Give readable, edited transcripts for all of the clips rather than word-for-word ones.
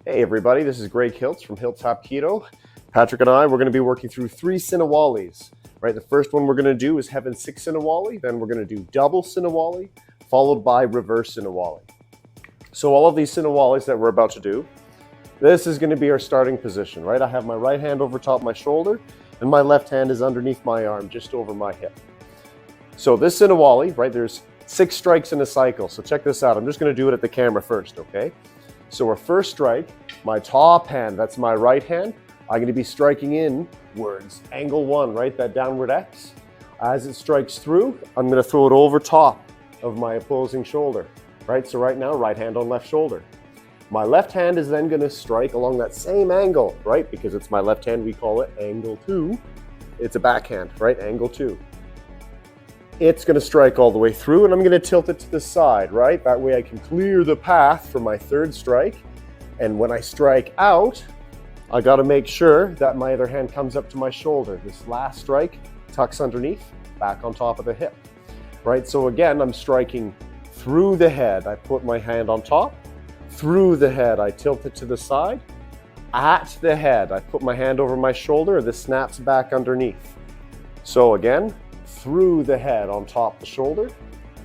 Hey everybody, this is Greg Hiltz from Hilltop Keto. Patrick and I, we're going to be working through 3 Sinawalis. Right, the first one we're going to do is Heaven 6 Sinawali, then we're going to do double Sinawali, followed by reverse Sinawali. So all of these Sinawalis that we're about to do, this is going to be our starting position, right? I have my right hand over top of my shoulder, and my left hand is underneath my arm, just over my hip. So this Sinawali, right, there's 6 strikes in a cycle. So check this out. I'm just going to do it at the camera first, okay? So our first strike, my top hand, that's my right hand, I'm going to be striking inwards, angle 1, right, that downward X. As it strikes through, I'm going to throw it over top of my opposing shoulder, right? So right now, right hand on left shoulder. My left hand is then going to strike along that same angle, right? Because it's my left hand, we call it angle 2. It's a backhand, right? Angle 2. It's going to strike all the way through, and I'm going to tilt it to the side, right? That way I can clear the path for my third strike. And when I strike out, I got to make sure that my other hand comes up to my shoulder. This last strike tucks underneath, back on top of the hip, right? So again, I'm striking through the head. I put my hand on top. Through the head, I tilt it to the side. At the head, I put my hand over my shoulder. This snaps back underneath. So again, through the head on top of the shoulder.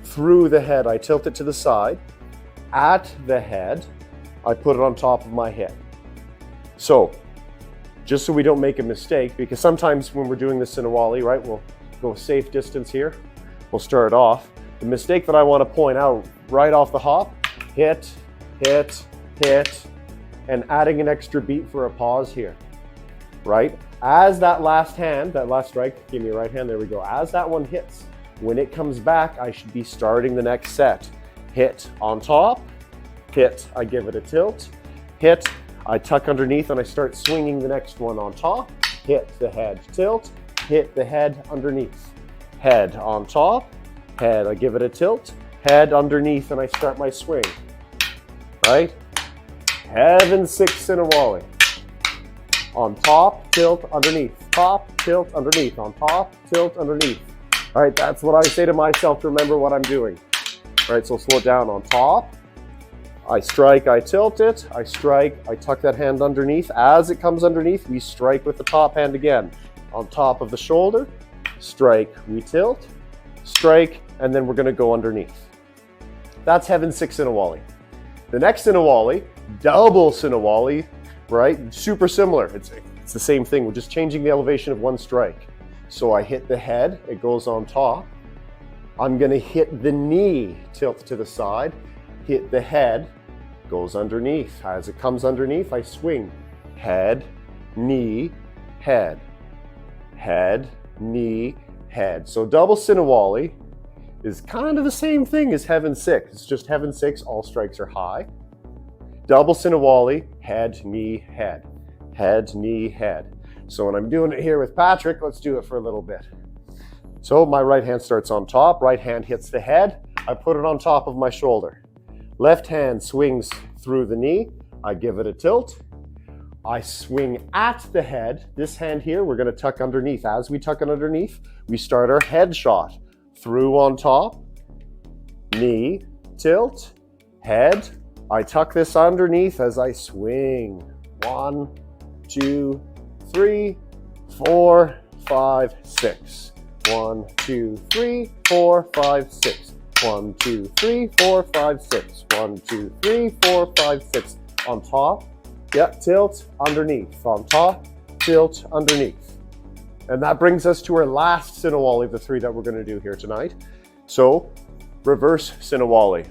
Through the head, I tilt it to the side. At the head, I put it on top of my hip. So, just so we don't make a mistake, because sometimes when we're doing the Sinawali, right, we'll go a safe distance here. We'll start off. The mistake that I want to point out right off the hop, hit, hit, hit, and adding an extra beat for a pause here, right? As that last hand, that last strike, give me your right hand, there we go. As that one hits, when it comes back, I should be starting the next set. Hit on top, hit, I give it a tilt, hit, I tuck underneath and I start swinging the next one on top, hit the head, tilt, hit the head underneath. Head on top, head, I give it a tilt, head underneath and I start my swing, right? Heaven 6 Sinawali. On top, tilt, underneath. Top, tilt, underneath. On top, tilt, underneath. All right, that's what I say to myself to remember what I'm doing. All right, so slow it down. On top, I strike, I tilt it. I strike, I tuck that hand underneath. As it comes underneath, we strike with the top hand again. On top of the shoulder, strike, we tilt, strike, and then we're going to go underneath. That's Heaven 6 Sinawali. The next Sinawali, double Sinawali, right? Super similar. It's the same thing. We're just changing the elevation of one strike. So I hit the head, it goes on top. I'm going to hit the knee, tilt to the side, hit the head, goes underneath. As it comes underneath, I swing. Head, knee, head. Head, knee, head. So double Sinawali is kind of the same thing as Heaven 6. It's just Heaven 6, all strikes are high. Double Sinawali, head, knee, head. Head, knee, head. So when I'm doing it here with Patrick, let's do it for a little bit. So my right hand starts on top, right hand hits the head, I put it on top of my shoulder. Left hand swings through the knee, I give it a tilt. I swing at the head. This hand here, we're going to tuck underneath. As we tuck it underneath, we start our head shot. Through on top, knee, tilt, head. I tuck this underneath as I swing. 1, 2, 3, 4, 5, 6. 1, 2, 3, 4, 5, 6. 1, 2, 3, 4, 5, 6. 1, 2, 3, 4, 5, 6. On top, yep, tilt, underneath. On top, tilt, underneath. And that brings us to our last Sinawali of the 3 that we're going to do here tonight. So, reverse Sinawali.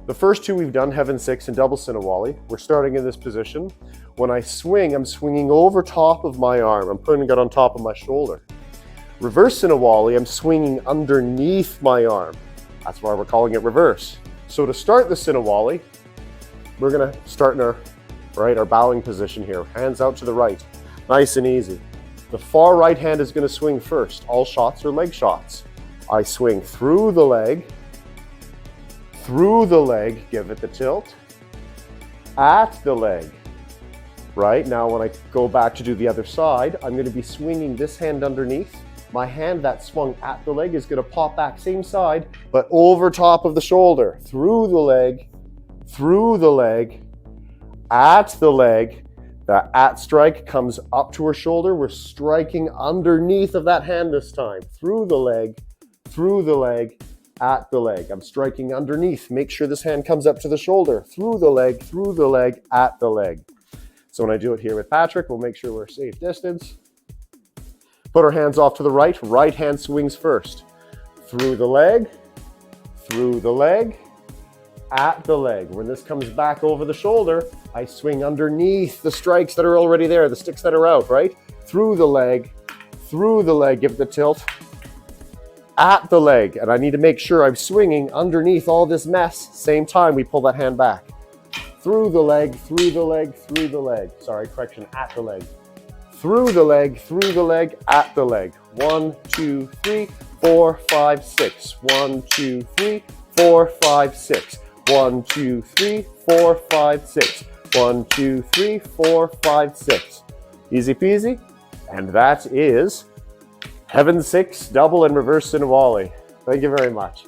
The first 2 we've done, Heaven 6 and double Sinawali. We're starting in this position. When I swing, I'm swinging over top of my arm. I'm putting it on top of my shoulder. Reverse Sinawali, I'm swinging underneath my arm. That's why we're calling it reverse. So to start the Sinawali, we're going to start in our bowing position here. Hands out to the right. Nice and easy. The far right hand is going to swing first. All shots are leg shots. I swing through the leg, give it the tilt, at the leg. Right, now when I go back to do the other side, I'm going to be swinging this hand underneath. My hand that swung at the leg is going to pop back same side, but over top of the shoulder, through the leg, at the leg. The at strike comes up to her shoulder. We're striking underneath of that hand this time. Through the leg, at the leg. I'm striking underneath. Make sure this hand comes up to the shoulder. Through the leg, at the leg. So when I do it here with Patrick, we'll make sure we're safe distance. Put our hands off to the right. Right hand swings first. Through the leg, at the leg. When this comes back over the shoulder, I swing underneath the strikes that are already there, the sticks that are out, right? Through the leg, give it the tilt, at the leg. And I need to make sure I'm swinging underneath all this mess. Same time we pull that hand back. Through the leg, sorry, correction, at the leg. Through the leg, at the leg. 1, 2, 3, 4, 5, 6. 1, 2, 3, 4, 5, 6. 1, 2, 3, 4, 5, 6. 1, 2, 3, 4, 5, 6. Easy peasy. And that is Heaven 6 double and reverse Sinawali. Thank you very much.